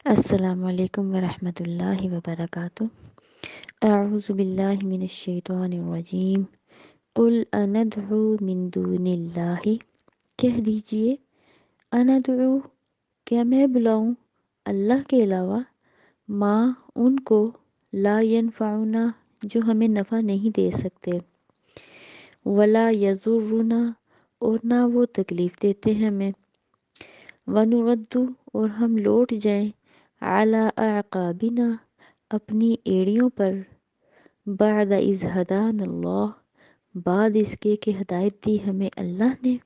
السلام علیکم ورحمۃ اللہ وبرکاتہ۔ اعوذ باللہ من الشیطان الرجیم۔ قل اندعو من دون اللہ، کہہ دیجئے اندعو، کیا میں بلاؤں اللہ کے علاوہ، ماں ان کو، لا ینفعنا جو ہمیں نفع نہیں دے سکتے، ولا یضرنا اور نہ وہ تکلیف دیتے ہمیں، ونرد اور ہم لوٹ جائیں، علی اعقابنا اپنی ایڑیوں پر، بعد اذ ہدانا اللہ بعد اس کے کہ ہدایت دی ہمیں اللہ نے۔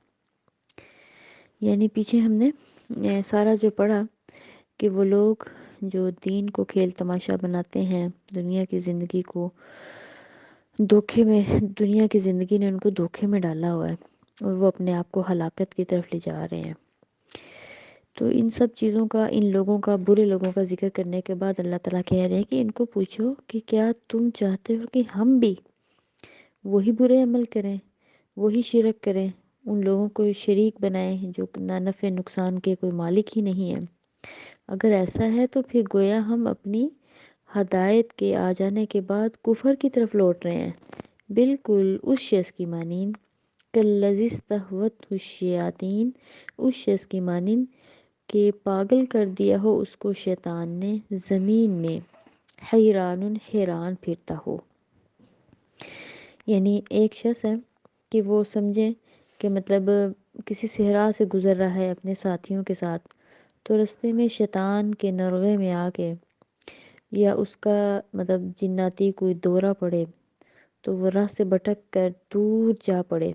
یعنی پیچھے ہم نے سارا جو پڑھا کہ وہ لوگ جو دین کو کھیل تماشا بناتے ہیں، دنیا کی زندگی کو دھوکے میں، دنیا کی زندگی نے ان کو دھوکے میں ڈالا ہوا ہے اور وہ اپنے آپ کو ہلاکت کی طرف لے جا رہے ہیں۔ تو ان سب چیزوں کا، ان لوگوں کا، برے لوگوں کا ذکر کرنے کے بعد اللہ تعالیٰ کہہ رہے ہیں کہ ان کو پوچھو کہ کیا تم چاہتے ہو کہ ہم بھی وہی برے عمل کریں، وہی شرک کریں، ان لوگوں کو شریک بنائیں جو نہ نفع نقصان کے کوئی مالک ہی نہیں ہیں؟ اگر ایسا ہے تو پھر گویا ہم اپنی ہدایت کے آ جانے کے بعد کفر کی طرف لوٹ رہے ہیں، بالکل اس شخص کی مانند، کالذی استہوتہ الشیاطین، اس شخص کی مانند کہ پاگل کر دیا ہو اس کو شیطان نے زمین میں، حیران حیران پھرتا ہو۔ یعنی ایک شخص ہے کہ وہ سمجھے کہ مطلب کسی صحرا سے گزر رہا ہے اپنے ساتھیوں کے ساتھ، تو رستے میں شیطان کے نرغے میں آ کے یا اس کا مطلب جناتی کوئی دورہ پڑے تو وہ راہ سے بھٹک کر دور جا پڑے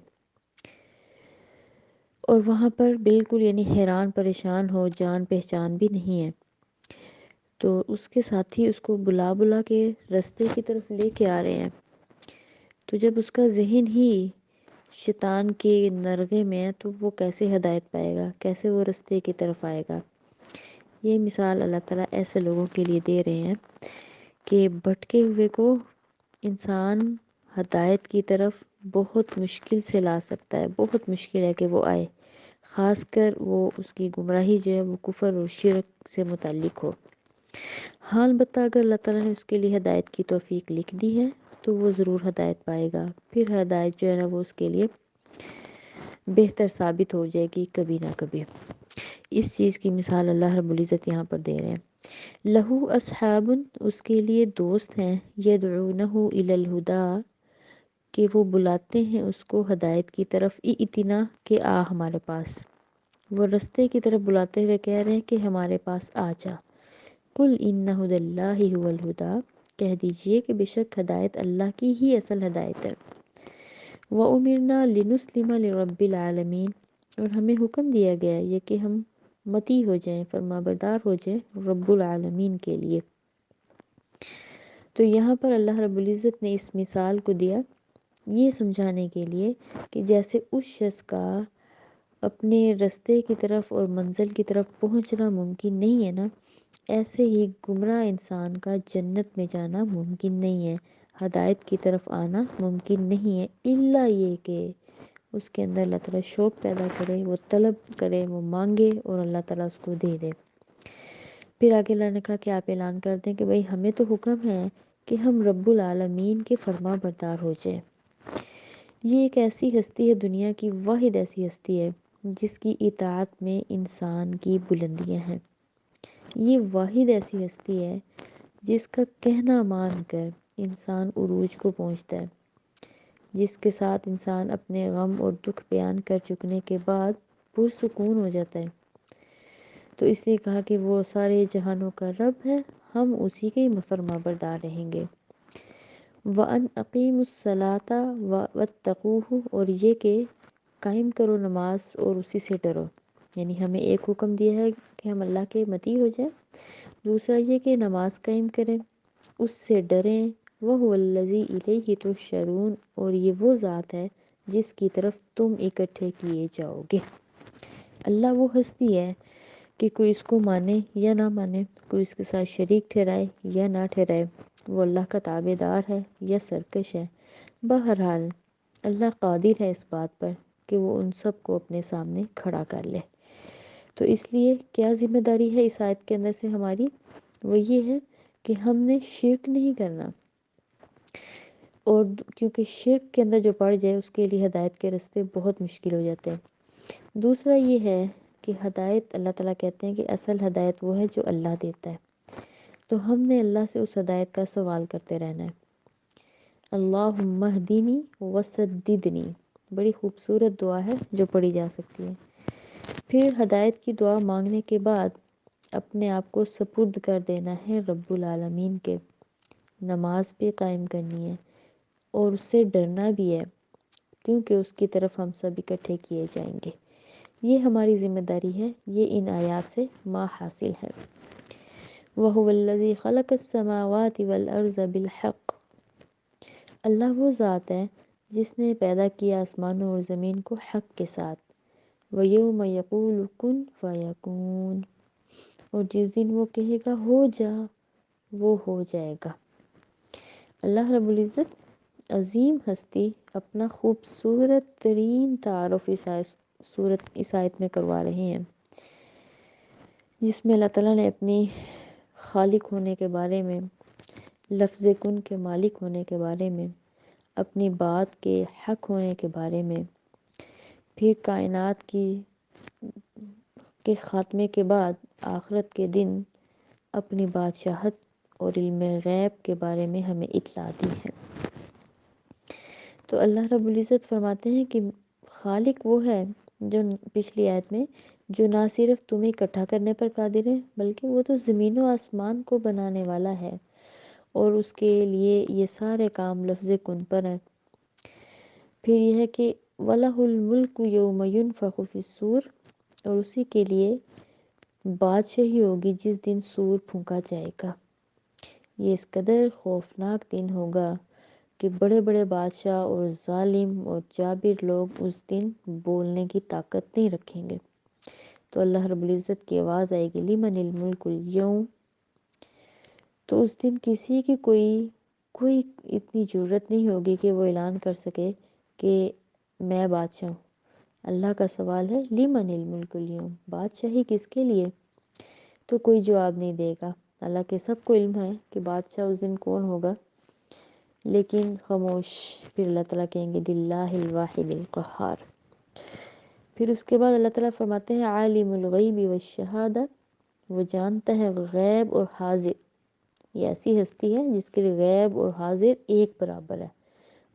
اور وہاں پر بالکل یعنی حیران پریشان ہو، جان پہچان بھی نہیں ہے، تو اس کے ساتھی اس کو بلا بلا کے رستے کی طرف لے کے آ رہے ہیں۔ تو جب اس کا ذہن ہی شیطان کے نرغے میں ہے تو وہ کیسے ہدایت پائے گا، کیسے وہ رستے کی طرف آئے گا؟ یہ مثال اللہ تعالیٰ ایسے لوگوں کے لیے دے رہے ہیں کہ بھٹکے ہوئے کو انسان ہدایت کی طرف بہت مشکل سے لا سکتا ہے، بہت مشکل ہے کہ وہ آئے، خاص کر وہ اس کی گمراہی جو ہے وہ کفر اور شرک سے متعلق ہو۔ ہاں البتہ اگر اللہ تعالیٰ نے اس کے لیے ہدایت کی توفیق لکھ دی ہے تو وہ ضرور ہدایت پائے گا، پھر ہدایت جو ہے نا وہ اس کے لیے بہتر ثابت ہو جائے گی کبھی نہ کبھی۔ اس چیز کی مثال اللہ رب العزت یہاں پر دے رہے ہیں۔ لہو اصحاب، اس کے لیے دوست ہیں، یدعونہ الی الہدی، کہ وہ بلاتے ہیں اس کو ہدایت کی طرف، ائتنا کہ آ ہمارے پاس، وہ رستے کی طرف بلاتے ہوئے کہہ رہے ہیں کہ ہمارے پاس آ جا۔ قل ان ھدی اللہ ھو الھدی، کہہ دیجئے کہ بے شک ہدایت اللہ کی ہی اصل ہدایت ہے۔ وَأُمِرْنَا لِنُسْلِمَ لِرَبِّ الْعَالَمِينَ، اور ہمیں حکم دیا گیا ہے یہ کہ ہم مطیع ہو جائیں، فرمانبردار ہو جائیں رب العالمین کے لیے۔ تو یہاں پر اللہ رب العزت نے اس مثال کو دیا یہ سمجھانے کے لیے کہ جیسے اس شخص کا اپنے رستے کی طرف اور منزل کی طرف پہنچنا ممکن نہیں ہے نا، ایسے ہی گمراہ انسان کا جنت میں جانا ممکن نہیں ہے، ہدایت کی طرف آنا ممکن نہیں ہے، الا یہ کہ اس کے اندر اللہ تعالیٰ شوق پیدا کرے، وہ طلب کرے، وہ مانگے اور اللہ تعالیٰ اس کو دے دے۔ پھر آگے اللہ نے کہا کہ آپ اعلان کر دیں کہ بھئی ہمیں تو حکم ہے کہ ہم رب العالمین کے فرما بردار ہو جائیں۔ یہ ایک ایسی ہستی ہے، دنیا کی واحد ایسی ہستی ہے جس کی اطاعت میں انسان کی بلندیاں ہیں۔ یہ واحد ایسی ہستی ہے جس کا کہنا مان کر انسان عروج کو پہنچتا ہے، جس کے ساتھ انسان اپنے غم اور دکھ بیان کر چکنے کے بعد پرسکون ہو جاتا ہے۔ تو اس لیے کہا کہ وہ سارے جہانوں کا رب ہے، ہم اسی کے فرما بردار رہیں گے۔ وَأَنْ أَقِيمُوا الصَّلَاةَ وَاتَّقُوهُ، اور یہ کہ قائم کرو نماز اور اسی سے ڈرو۔ یعنی ہمیں ایک حکم دیا ہے کہ ہم اللہ کے مطیع ہو جائیں، دوسرا یہ کہ نماز قائم کریں، اس سے ڈریں۔ وَهُوَ الَّذِي إِلَيْهِ تُحْشَرُونَ، اور یہ وہ ذات ہے جس کی طرف تم اکٹھے کیے جاؤ گے۔ اللہ وہ ہستی ہے کہ کوئی اس کو مانے یا نہ مانے، کوئی اس کے ساتھ شریک ٹھہرائے یا نہ ٹھہرائے، وہ اللہ کا تابع دار ہے یا سرکش ہے، بہرحال اللہ قادر ہے اس بات پر کہ وہ ان سب کو اپنے سامنے کھڑا کر لے۔ تو اس لیے کیا ذمہ داری ہے اس آیت کے اندر سے ہماری؟ وہ یہ ہے کہ ہم نے شرک نہیں کرنا، اور کیونکہ شرک کے اندر جو پڑ جائے اس کے لیے ہدایت کے راستے بہت مشکل ہو جاتے ہیں۔ دوسرا یہ ہے کہ ہدایت، اللہ تعالیٰ کہتے ہیں کہ اصل ہدایت وہ ہے جو اللہ دیتا ہے، تو ہم نے اللہ سے اس ہدایت کا سوال کرتے رہنا ہے۔ اللہم اہدنی وسددنی، بڑی خوبصورت دعا ہے جو پڑھی جا سکتی ہے۔ پھر ہدایت کی دعا مانگنے کے بعد اپنے آپ کو سپرد کر دینا ہے رب العالمین کے، نماز بھی قائم کرنی ہے اور اس سے ڈرنا بھی ہے، کیونکہ اس کی طرف ہم سب اکٹھے کیے جائیں گے۔ یہ ہماری ذمہ داری ہے، یہ ان آیات سے ما حاصل ہے۔ وَهُوَ الَّذِي خَلَقَ السَّمَاوَاتِ وَالْأَرْضَ بِالْحَقِّ، اللہ وہ ذات ہے جس نے پیدا کیا آسمانوں اور زمین کو حق کے ساتھ۔ وَيَوْمَ يَقُولُ كُن فَيَكُونُ، اور جس دن وہ کہے گا ہو جا، وہ ہو جائے گا۔ اللہ رب العزت عظیم ہستی اپنا خوبصورت ترین تعارف اس آیت میں کروا رہے ہیں، جس میں اللہ تعالیٰ نے اپنی خالق ہونے کے بارے میں، لفظ کن کے مالک ہونے کے بارے میں، اپنی بات کے حق ہونے کے بارے میں، پھر کائنات کے خاتمے کے بعد آخرت کے دن اپنی بادشاہت اور علم غیب کے بارے میں ہمیں اطلاع دی ہے۔ تو اللہ رب العزت فرماتے ہیں کہ خالق وہ ہے جو پچھلی آیت میں، جو نہ صرف تمہیں اکٹھا کرنے پر قادر ہے بلکہ وہ تو زمین و آسمان کو بنانے والا ہے، اور اس کے لیے یہ سارے کام لفظ کن پر ہیں۔ پھر یہ ہے کہ وَلَهُ الْمُلْكُ يَوْمَ يُنفَخُ فِي الصُّورِ، اور اسی کے لیے بادشاہی ہوگی جس دن سور پھونکا جائے گا۔ یہ اس قدر خوفناک دن ہوگا کہ بڑے بڑے بادشاہ اور ظالم اور جابر لوگ اس دن بولنے کی طاقت نہیں رکھیں گے۔ تو اللہ رب العزت کی آواز آئے گی لمن الملک اليوم، تو اس دن کسی کی کوئی اتنی جرت نہیں ہوگی کہ وہ اعلان کر سکے کہ میں بادشاہ ہوں۔ اللہ کا سوال ہے لمن الملک اليوم، بادشاہی کس کے لیے؟ تو کوئی جواب نہیں دے گا۔ اللہ کے سب کو علم ہے کہ بادشاہ اس دن کون ہوگا، لیکن خاموش۔ پھر اللہ تعالیٰ کہیں گے للہ الواحد القہار۔ پھر اس کے بعد اللہ تعالیٰ فرماتے ہیں عالم الغیب والشہادہ، وہ جانتا ہے غیب اور حاضر۔ یہ ایسی ہستی ہے جس کے لیے غیب اور حاضر ایک برابر ہے،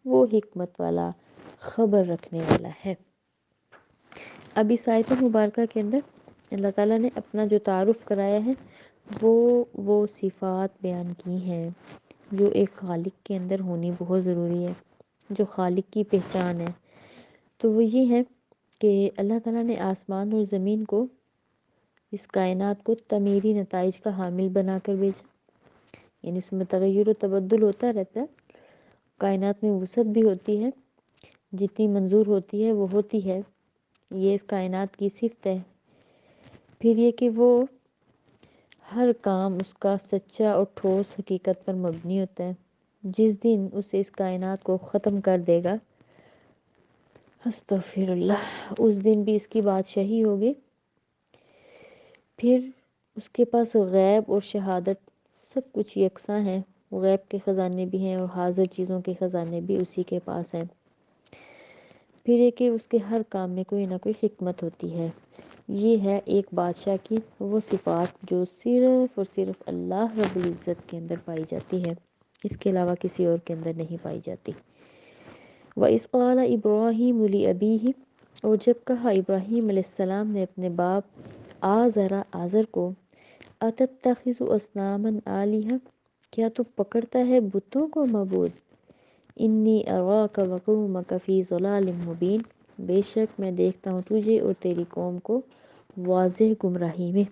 وہ حکمت والا، خبر رکھنے والا ہے۔ اب اس آیت مبارکہ کے اندر اللہ تعالیٰ نے اپنا جو تعارف کرایا ہے وہ صفات بیان کی ہیں جو ایک خالق کے اندر ہونی بہت ضروری ہے، جو خالق کی پہچان ہے۔ تو وہ یہ ہے کہ اللہ تعالیٰ نے آسمان اور زمین کو، اس کائنات کو تعمیری نتائج کا حامل بنا کر بھیجا، یعنی اس میں تغیر و تبدل ہوتا رہتا ہے، کائنات میں وسعت بھی ہوتی ہے، جتنی منظور ہوتی ہے وہ ہوتی ہے، یہ اس کائنات کی صفت ہے۔ پھر یہ کہ وہ ہر کام اس کا سچا اور ٹھوس حقیقت پر مبنی ہوتا ہے۔ جس دن اسے اس کائنات کو ختم کر دے گا، استغفر اللہ، اس دن بھی اس کی بادشاہی ہوگی۔ پھر اس کے پاس غیب اور شہادت سب کچھ یکساں ہیں، غیب کے خزانے بھی ہیں اور حاضر چیزوں کے خزانے بھی اسی کے پاس ہیں۔ پھر یہ کہ اس کے ہر کام میں کوئی نہ کوئی حکمت ہوتی ہے۔ یہ ہے ایک بادشاہ کی وہ صفات جو صرف اور صرف اللہ رب العزت کے اندر پائی جاتی ہے، اس کے علاوہ کسی اور کے اندر نہیں پائی جاتی۔ وَإِذْ قَالَ إِبْرَاهِيمُ لِأَبِيهِ، اور جب کہا ابراہیم علیہ السلام نے اپنے باپ آزر کو، أَتَتَّخِذُ أَصْنَامًا آلِهَةً، کیا تو پکڑتا ہے بتوں کو معبود؟ انی اراک وقومک فی ضلال مبین، بے شک میں دیکھتا ہوں تجھے اور تیری قوم کو واضح گمراہی میں۔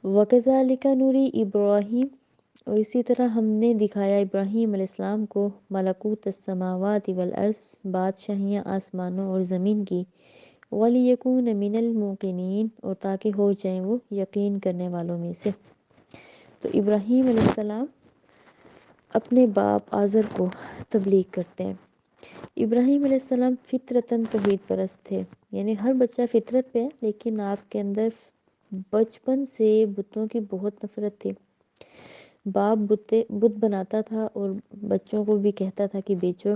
وَكَذَلِكَ نُرِي إِبْرَاهِيمَ، اور اسی طرح ہم نے دکھایا ابراہیم علیہ السلام کو ملکوت السماوات والارض، بادشاہیاں آسمانوں اور زمین کی، وَلِيَكُونَ مِنَ الْمُوقِنِينَ، اور تاکہ ہو جائیں وہ یقین کرنے والوں میں سے۔ تو ابراہیم علیہ السلام اپنے باپ آزر کو تبلیغ کرتے ہیں ابراہیم علیہ السلام فطرتاً توحید پرست تھے، یعنی ہر بچہ فطرت پہ ہے، لیکن آپ کے اندر بچپن سے بتوں کی بہت نفرت تھی۔ باپ بت بناتا تھا اور بچوں کو بھی کہتا تھا کہ بیچو،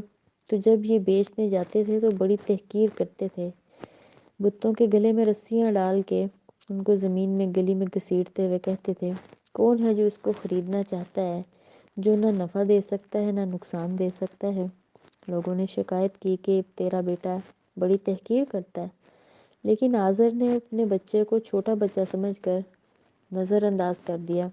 تو جب یہ بیچنے جاتے تھے تو بڑی تحقیر کرتے تھے، بتوں کے گلے میں رسیاں ڈال کے ان کو زمین میں گلی میں گھسیٹتے ہوئے کہتے تھے کون ہے جو اس کو خریدنا چاہتا ہے، جو نہ نفع دے سکتا ہے نہ نقصان دے سکتا ہے۔ لوگوں نے شکایت کی کہ تیرا بیٹا بڑی تحقیر کرتا ہے، لیکن آزر نے اپنے بچے کو چھوٹا بچہ سمجھ کر نظر انداز کر دیا۔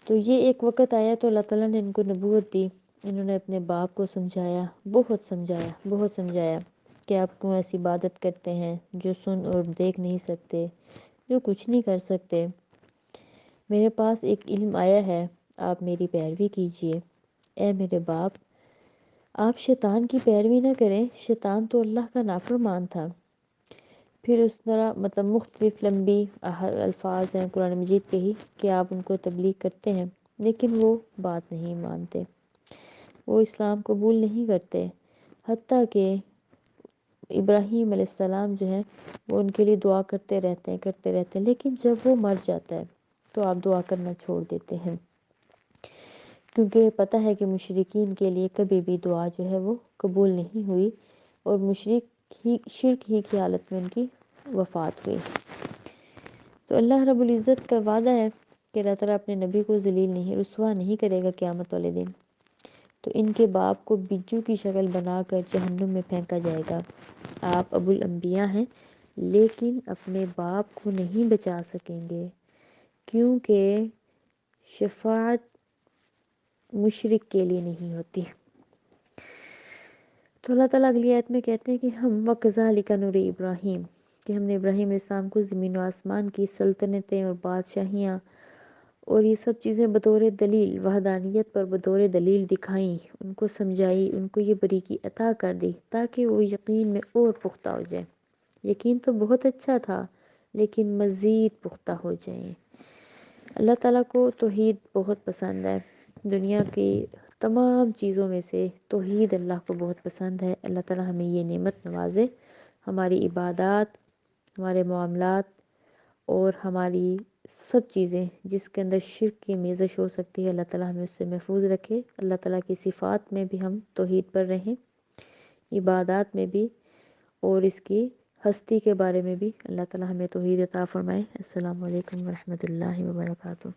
تو یہ ایک وقت آیا تو اللہ تعالیٰ نے ان کو نبوت دی، انہوں نے اپنے باپ کو سمجھایا، بہت سمجھایا کہ آپ کیوں ایسی عبادت کرتے ہیں جو سن اور دیکھ نہیں سکتے، جو کچھ نہیں کر سکتے۔ میرے پاس ایک علم آیا ہے، آپ میری پیروی کیجئے۔ اے میرے باپ، آپ شیطان کی پیروی نہ کریں، شیطان تو اللہ کا نافرمان تھا۔ پھر اس طرح مطلب مختلف لمبی الفاظ ہیں قرآن مجید کے ہی کہ آپ ان کو تبلیغ کرتے ہیں، لیکن وہ بات نہیں مانتے، وہ اسلام قبول نہیں کرتے، حتیٰ کہ ابراہیم علیہ السلام جو ہیں وہ ان کے لیے دعا کرتے رہتے ہیں، لیکن جب وہ مر جاتا ہے تو آپ دعا کرنا چھوڑ دیتے ہیں، کیونکہ پتہ ہے کہ مشرکین کے لیے کبھی بھی دعا جو ہے وہ قبول نہیں ہوئی، اور شرک ہی کی حالت میں ان کی وفات ہوئی۔ تو اللہ رب العزت کا وعدہ ہے کہ اللہ تعالیٰ اپنے نبی کو ذلیل نہیں، رسوا نہیں کرے گا قیامت والے دن، تو ان کے باپ کو بجو کی شکل بنا کر جہنم میں پھینکا جائے گا۔ آپ ابو الانبیاء ہیں، لیکن اپنے باپ کو نہیں بچا سکیں گے، کیونکہ شفاعت مشرک کے لیے نہیں ہوتی۔ تو اللہ تعالیٰ اگلی آیت میں کہتے ہیں کہ ہم وَكَذَلِكَ نُرِي ابراہیم، کہ ہم نے ابراہیم علیہ السلام کو زمین و آسمان کی سلطنتیں اور بادشاہیاں اور یہ سب چیزیں بطور دلیل وحدانیت پر بطور دلیل دکھائیں، ان کو سمجھائی، ان کو یہ بریکی عطا کر دی تاکہ وہ یقین میں اور پختہ ہو جائے۔ یقین تو بہت اچھا تھا لیکن مزید پختہ ہو جائیں۔ اللہ تعالیٰ کو توحید بہت پسند ہے، دنیا کی تمام چیزوں میں سے توحید اللہ کو بہت پسند ہے۔ اللہ تعالیٰ ہمیں یہ نعمت نوازے، ہماری عبادات، ہمارے معاملات اور ہماری سب چیزیں جس کے اندر شرک کی آمیزش ہو سکتی ہے، اللہ تعالیٰ ہمیں اس سے محفوظ رکھے۔ اللہ تعالیٰ کی صفات میں بھی ہم توحید پر رہیں، عبادات میں بھی، اور اس کی ہستی کے بارے میں بھی اللہ تعالیٰ ہمیں توحید عطا فرمائے۔ السلام علیکم ورحمۃ اللہ وبرکاتہ۔